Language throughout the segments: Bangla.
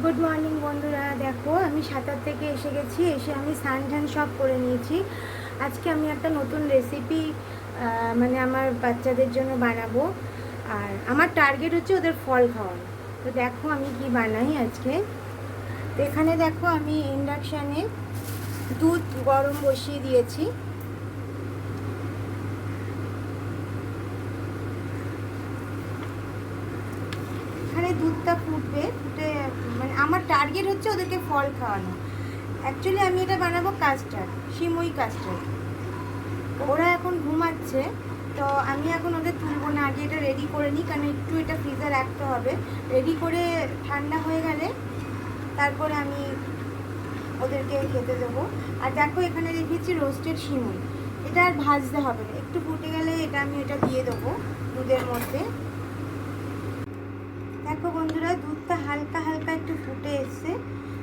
গুড মর্নিং বন্ধুরা, দেখো আমি সাঁতার থেকে এসে গেছি। এসে আমি স্নান টান সব করে নিয়েছি। আজকে আমি একটা নতুন রেসিপি মানে আমার বাচ্চাদের জন্য বানাবো। আর আমার টার্গেট হচ্ছে ওদের ফল খাওয়ানো। তো দেখো আমি কি বানাই আজকে। তো এখানে দেখো আমি ইন্ডাকশানে দুধ গরম বসিয়ে দিয়েছি। এখানে দুধটা ফুটবে, ফুটে মানে আমার টার্গেট হচ্ছে ওদেরকে ফল খাওয়ানো। অ্যাকচুয়ালি আমি এটা বানাবো কাস্টার্ড, সিমুই কাস্টার্ড। ওরা এখন ঘুমাচ্ছে, তো আমি এখন ওদের তুলবো না, আগে এটা রেডি করে নিই, কারণ একটু এটা ফ্রিজে রাখতে হবে। রেডি করে ঠান্ডা হয়ে গেলে তারপরে আমি ওদেরকে খেতে দেবো। আর দেখো এখানে রেখেছি রোস্টেড সিমুই। এটা আর ভাজতে হবে না, একটু ফুটে গেলে আমি এটা দিয়ে দেবো দুধের মধ্যে। দেখো বন্ধুরা, দুধটা হালকা হালকা একটু ফুটে এসছে,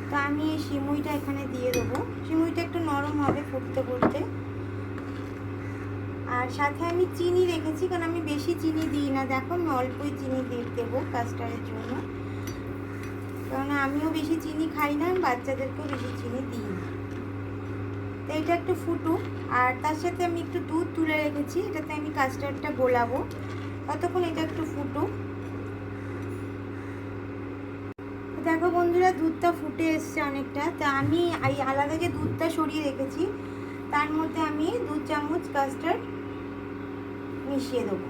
তো আমি এই সিমুইটা এখানে দিয়ে দেবো। সিমুইটা একটু নরম হবে ফুটতে ফুটতে। আর সাথে আমি চিনি রেখেছি, কারণ আমি বেশি চিনি দিই না। দেখো আমি অল্পই চিনি দিয়ে দেবো কাস্টার্ডের জন্য, কারণ আমিও বেশি চিনি খাই না, বাচ্চাদেরকেও বেশি চিনি দিই না। তো এটা একটু ফুটুক, আর তার সাথে আমি একটু দুধ তুলে রেখেছি, এটাতে আমি কাস্টার্ডটা গোলাবো। ততক্ষণ এটা একটু ফুটুক। দেখো বন্ধুরা, দুধটা ফুটে এসছে অনেকটা। তা আমি এই আলাদা যে দুধটা সরিয়ে রেখেছি, তার মধ্যে আমি 2 চামচ কাস্টার্ড মিশিয়ে দেবো।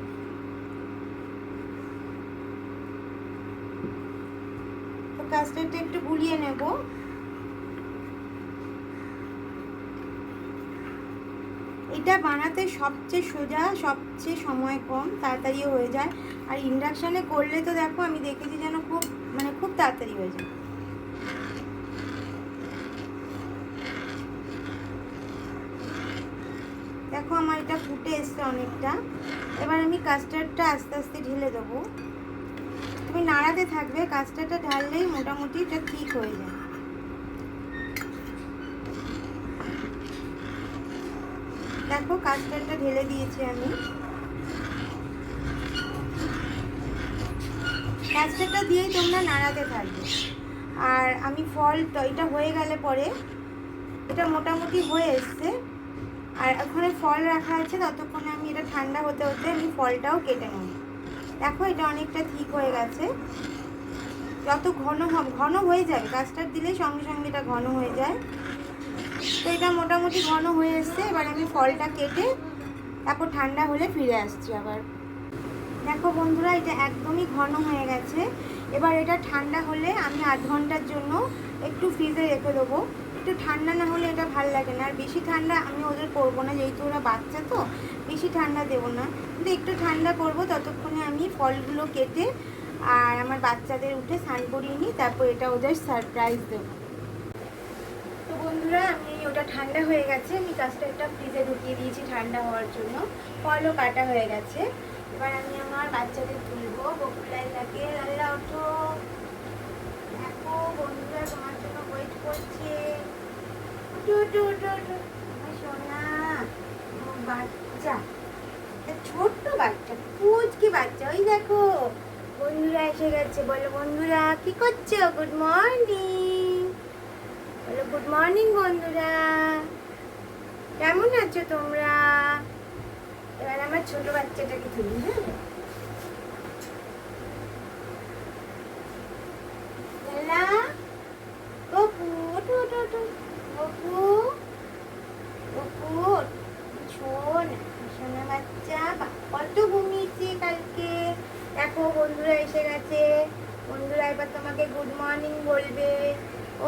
তো কাস্টার্ডটা একটু গুলিয়ে নেব। এটা বানাতে সবচেয়ে সোজা, সবচেয়ে সময় কম, তাড়াতাড়িও হয়ে যায়। আর ইন্ডাকশানে করলে তো দেখো আমি দেখেছি যেন খুব তাড়াতাড়ি হয়ে যায়। দেখো আমার এটা ফুটে এসছে অনেকটা। এবার আমি কাস্টার্ডটা আস্তে আস্তে ঢেলে দেবো। তুমি নাড়াতে থাকবে, কাস্টার্ডটা ঢাললেই মোটামুটি এটা ঠিক হয়ে যায়। দেখো কাস্টার্ডটা ঢেলে দিয়েছি আমি। কাস্টার্ডটা দিয়েই তোমরা নাড়াতে থাকবে। আর আমি এটা হয়ে গেলে পরে, এটা মোটামুটি হয়ে এসছে, আর ওখানে ফল রাখা আছে, ততক্ষণে আমি এটা ঠান্ডা হতে হতে আমি ফলটাও কেটে নেব। দেখো এটা অনেকটা ঠিক হয়ে গেছে। যত ঘন হয়ে যাবে, কাস্টার্ড দিলে সঙ্গে সঙ্গে এটা ঘন হয়ে যায়। তো এটা মোটামুটি ঘন হয়ে এসছে। এবার আমি ফলটা কেটে তারপর ঠান্ডা হলে ফিরে আসছি আবার। দেখো বন্ধুরা, এটা একদমই ঘন হয়ে গেছে। এবার এটা ঠান্ডা হলে আমি আধ ঘন্টার জন্য একটু ফ্রিজে রেখে দেবো। একটু ঠান্ডা না হলে এটা ভালো লাগে না। আর বেশি ঠান্ডা আমি ওদের করবো না, যেহেতু ওরা বাচ্চা, তো বেশি ঠান্ডা দেবো না, কিন্তু একটু ঠান্ডা করবো। ততক্ষণে আমি ফলগুলো কেটে আর আমার বাচ্চাদের উঠে স্নান করিয়ে নিই, তারপর এটা ওদের সারপ্রাইজ দেবো। তো বন্ধুরা, আমি ওটা ঠান্ডা হয়ে গেছে, আমি কাস্টার্ডটা ফ্রিজে ঢুকিয়ে দিয়েছি ঠান্ডা হওয়ার জন্য। ফলও কাটা হয়ে গেছে। এবার আমি আমার বাচ্চাদের তুলবো। বকুলাইটাকে লাল্লা ওঠো। দেখো বন্ধুরা, তোমার জন্য ওয়েট করছে। ওঠো ওঠো ওঠো ওঠো আমার সোনা বাচ্চা, ছোট্ট বাচ্চা, কুচকি বাচ্চা। ওই দেখো বন্ধুরা এসে গেছে। বলো বন্ধুরা কি করছো? গুড মর্নিং বলো। গুড মর্নিং বন্ধুরা, কেমন আছো তোমরা? এবার আমার ছোট বাচ্চাটাকে তুলি। হ্যাঁ গপু, ওঠো ওঠো ওঠো। গপু গপু শোন, সোনা বাচ্চা, কত ঘুমিয়েছে কালকে। দেখো বন্ধুরা এসে গেছে। বন্ধুরা এবার তোমাকে গুড মর্নিং বলবে।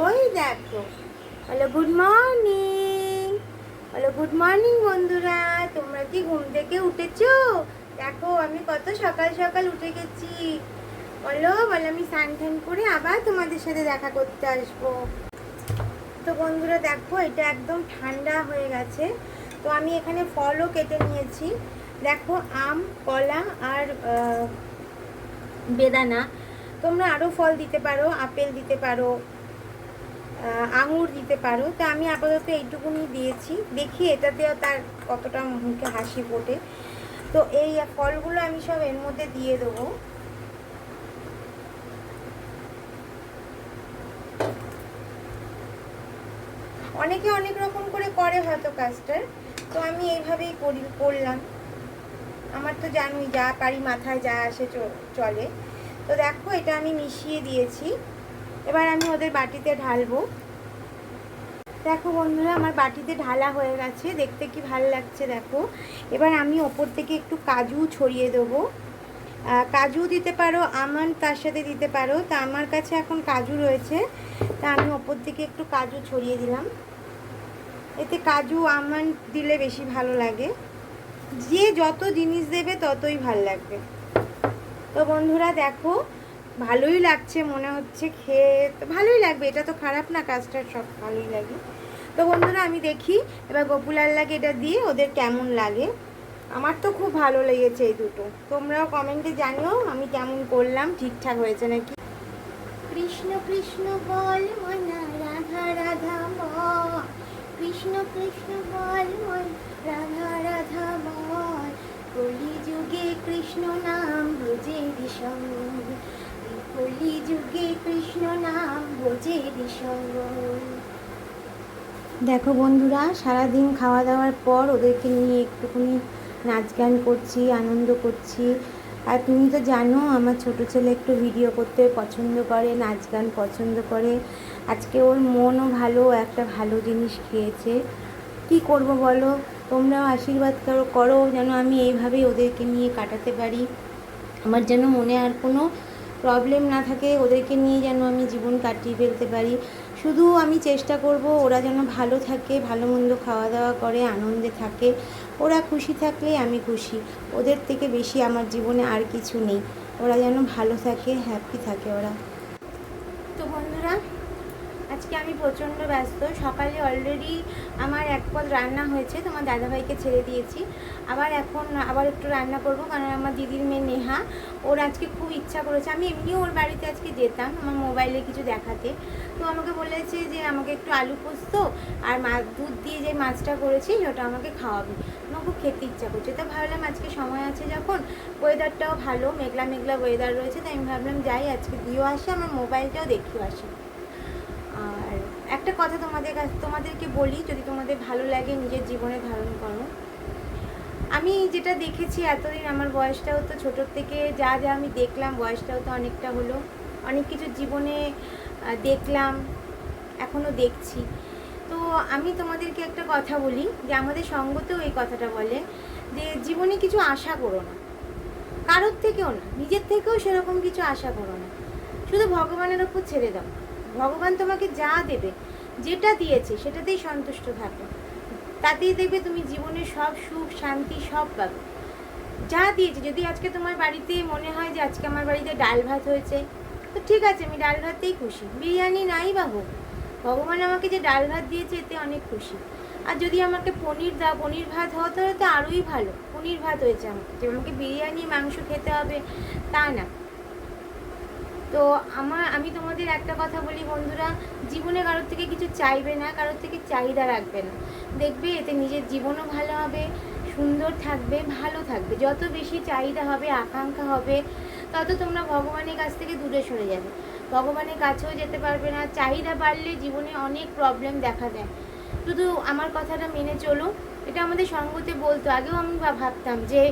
ওই দেখো, হ্যালো গুড মর্নিং বলো। গুড মর্নিং বন্ধুরা, তোমরা কি ঘুম থেকে উঠেছো? দেখো আমি কত সকাল সকাল উঠে গেছি। বলো বলো, আমি স্নান টান করে আবার তোমাদের সাথে দেখা করতে আসবো। তো বন্ধুরা দেখো, এটা একদম ঠান্ডা হয়ে গেছে। তো আমি এখানে ফলও কেটে নিয়েছি। দেখো আম, কলা আর বেদানা। তোমরা আরও ফল দিতে পারো, আপেল দিতে পারো, আঙুর দিতে পারো। তো আমি আপাতত এইটুকুনি দিয়েছি, দেখি এটাতেও তার কতটা মুখে হাসি ফোটে। তো এই ফলগুলো আমি সব এর মধ্যে দিয়ে দেবো। অনেকে অনেক রকম করে করে হয়তো কাস্টার্ড, তো আমি এইভাবেই করলাম। আমার তো জানোই যা পারি মাথায় যা আসে চলে। তো দেখো এটা আমি মিশিয়ে দিয়েছি, এবার আমি ওদের বাটিতে ঢালবো। দেখো বন্ধুরা আমার বাটিতে ঢালা হয়ে গেছে, দেখতে কি ভালো লাগছে দেখো। এবার আমি ওপর থেকে একটু কাজু ছড়িয়ে দেবো। কাজু দিতে পারো, আমন্ড তার সাথে দিতে পারো। তা আমার কাছে এখন কাজু রয়েছে, তা আমি ওপর থেকে একটু কাজু ছড়িয়ে দিলাম। এতে কাজু আমন্ড দিলে বেশি ভালো লাগে, যে যত জিনিস দেবে ততই ভালো লাগবে। তো বন্ধুরা দেখো ভালোই লাগছে, মনে হচ্ছে খেয়ে তো ভালোই লাগবে, এটা তো খারাপ না, কাস্টার্ড সব ভালোই লাগে। তো বন্ধুরা আমি দেখি এবার গোপুলাল্লাকে এটা দিয়ে ওদের কেমন লাগে। আমার তো খুব ভালো লেগেছে এই দুটো, তোমরাও কমেন্টে জানিও আমি কেমন করলাম, ঠিকঠাক হয়েছে নাকি। কৃষ্ণ কৃষ্ণ বল মনা, রাধা রাধা বল, কৃষ্ণ কৃষ্ণ বল মন, রাধা রাধা বল, কলি যুগে কৃষ্ণ নাম ভোজে সঙ্গ, কলি যুগে কৃষ্ণ নাম ভোজে সঙ্গ। দেখো বন্ধুরা সারাদিন খাওয়া দাওয়ার পর ওদেরকে নিয়ে একটুখানি নাচ গান করছি, আনন্দ করছি। আর তুমি তো জানো আমার ছোটো ছেলে একটু ভিডিও করতে পছন্দ করে, নাচ গান পছন্দ করে। আজকে ওর মনও ভালো, একটা ভালো জিনিস খেয়েছে। কি করব বলো, তোমরাও আশীর্বাদ করো যেন আমি এইভাবেই ওদেরকে নিয়ে কাটাতে পারি। আমার যেন মনে আর কোনো প্রবলেম না থাকে, ওদেরকে নিয়ে যেন আমি জীবন কাটিয়ে ফেলতে পারি। শুধু আমি চেষ্টা করব ওরা যেন ভালো থাকে, ভালো মন্দ খাওয়া দাওয়া করে আনন্দে থাকে। ওরা খুশি থাকলে আমি খুশি, ওদের থেকে বেশি আমার জীবনে আর কিছু নেই। ওরা যেন ভালো থাকে, হ্যাপি থাকে ওরা। তো বন্ধুরা আজকে আমি প্রচণ্ড ব্যস্ত। সকালে অলরেডি আমার এক পদ রান্না হয়েছে, তোমার দাদাভাইকে ছেড়ে দিয়েছি। আবার একটু রান্না করব, কারণ আমার দিদির মেয়ে নেহা, ওর আজকে খুব ইচ্ছা করেছে। আমি এমনিও ওর বাড়িতে আজকে যেতাম আমার মোবাইলে কিছু দেখাতে, তো আমাকে বলেছে যে আমাকে একটু আলু পোস্ত আর দুধ দিয়ে যে মাছটা করেছি ওটা আমাকে খাওয়াবে। আমার খুব খেতে ইচ্ছা করছে, তো ভাবলাম আজকে সময় আছে যখন, ওয়েদারটাও ভালো, মেঘলা মেঘলা ওয়েদার রয়েছে, তাই আমি ভাবলাম যাই আজকে দিয়েও আসি, আমার মোবাইলটাও দেখিও আসি। আর একটা কথা তোমাদেরকে বলি, যদি তোমাদের ভালো লাগে নিজের জীবনে ধারণ করো। আমি যেটা দেখেছি এতদিন, আমার বয়সটাও তো ছোটোর থেকে যা যা আমি দেখলাম, বয়সটাও তো অনেকটা হলো, অনেক কিছু জীবনে দেখলাম, এখনও দেখছি। তো আমি তোমাদেরকে একটা কথা বলি, যে আমাদের সঙ্গতেও এই কথাটা বলে যে জীবনে কিছু আশা করো না, কারোর থেকেও না, নিজের থেকেও সেরকম কিছু আশা করো না, শুধু ভগবানের ওপর ছেড়ে দাও। ভগবান তোমাকে যা দেবে, যেটা দিয়েছে সেটাতেই সন্তুষ্ট থাকো, তাতেই দেখবে তুমি জীবনে সব সুখ শান্তি সব পাবে। যা দিয়েছে, যদি আজকে তোমার বাড়িতে মনে হয় যে আজকে আমার বাড়িতে ডাল ভাত হয়েছে, তো ঠিক আছে, আমি ডাল ভাততেই খুশি, বিরিয়ানি নাই বা হোক, ভগবান আমাকে যে ডাল ভাত দিয়েছে এতে অনেক খুশি। আর যদি আমাকে পনির দাও, পনির ভাত হওয়া তাহলে তো আরোই ভালো, পনির ভাত হয়েছে আমাকে, যে আমাকে বিরিয়ানি মাংস খেতে হবে তা না। তো আমি তোমাদের একটা কথা বলি বন্ধুরা, জীবনে কারোর থেকে কিছু চাইবে না, কারোর থেকে চাহিদা রাখবে না, দেখবে এতে নিজের জীবনও ভালো হবে, সুন্দর থাকবে, ভালো থাকবে। যত বেশি চাহিদা হবে, আকাঙ্ক্ষা হবে, তত তোমরা ভগবানের কাছ থেকে দূরে সরে যাবে, ভগবানের কাছেও যেতে পারবে না। চাহিদা বাড়লে জীবনে অনেক প্রবলেম দেখা দেয়। শুধু আমার কথাটা মেনে চলো, এটা আমাদের সঙ্গতে বলতো, আগেও আমি ভাবতাম যে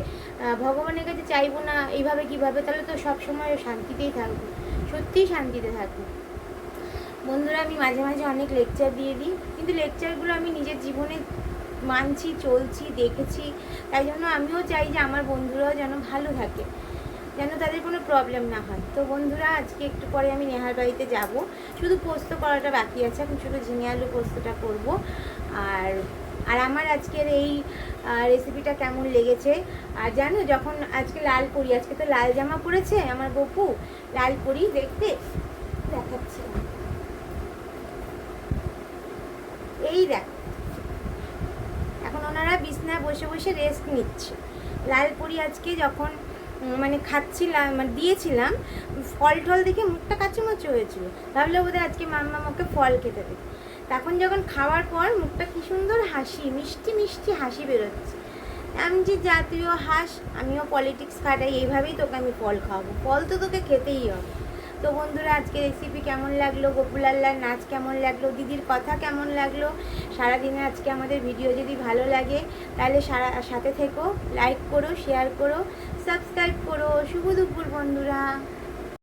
ভগবানের কাছে চাইবো না, এইভাবে কিভাবে, তাহলে তো সবসময় শান্তিতেই থাকবো, সত্যিই শান্তিতে থাকবো। বন্ধুরা আমি মাঝে মাঝে অনেক লেকচার দিয়ে দিই, কিন্তু লেকচারগুলো আমি নিজের জীবনে মানছি, চলছি, দেখেছি, তাই জন্য আমিও চাই যে আমার বন্ধুরাও যেন ভালো থাকে, যেন তাদের কোনো প্রবলেম না হয়। তো বন্ধুরা আজকে একটু পরে আমি নেহার বাড়িতে যাব, শুধু পোস্ত করাটা বাকি আছে, এখন শুধু ঝিঙে আলু পোস্তটা করব। আর আমার আজকের এই রেসিপিটা কেমন লেগেছে, আর জানো যখন আজকে লাল পরি, আজকে তো লাল জামা পরেছে আমার বপু, লাল পরি দেখতে দেখাচ্ছি, এই দেখ, এখন ওনারা বিছনায় বসে বসে রেস্ট নিচ্ছে। লাল পরি আজকে যখন মানে খাচ্ছিলাম, মানে দিয়েছিলাম, ফল টল দেখে মুখটা কাচুমাচু হয়েছিল, ভাবলে বোধহয় আজকে মাম্মা আমাকে ফল খেতে দেবে। তখন যখন খাওয়ার পর মুখটা কী সুন্দর হাসি, মিষ্টি মিষ্টি হাসি বেরোচ্ছে। আমি যে জাতীয় হাস, আমিও পলিটিক্স খাটাই, এইভাবেই তোকে আমি ফল খাওয়াবো, ফল তো তোকে খেতেই হবে। তো বন্ধুরা, আজকে রেসিপি কেমন লাগলো, গোপুলাল্লার নাচ কেমন লাগলো, দিদির কথা কেমন লাগলো, সারাদিনে আজকে আমাদের ভিডিও যদি ভালো লাগে তাহলে সাথে থেকো, লাইক করো, শেয়ার করো, সাবস্ক্রাইব করো। শুভ দুপুর বন্ধুরা।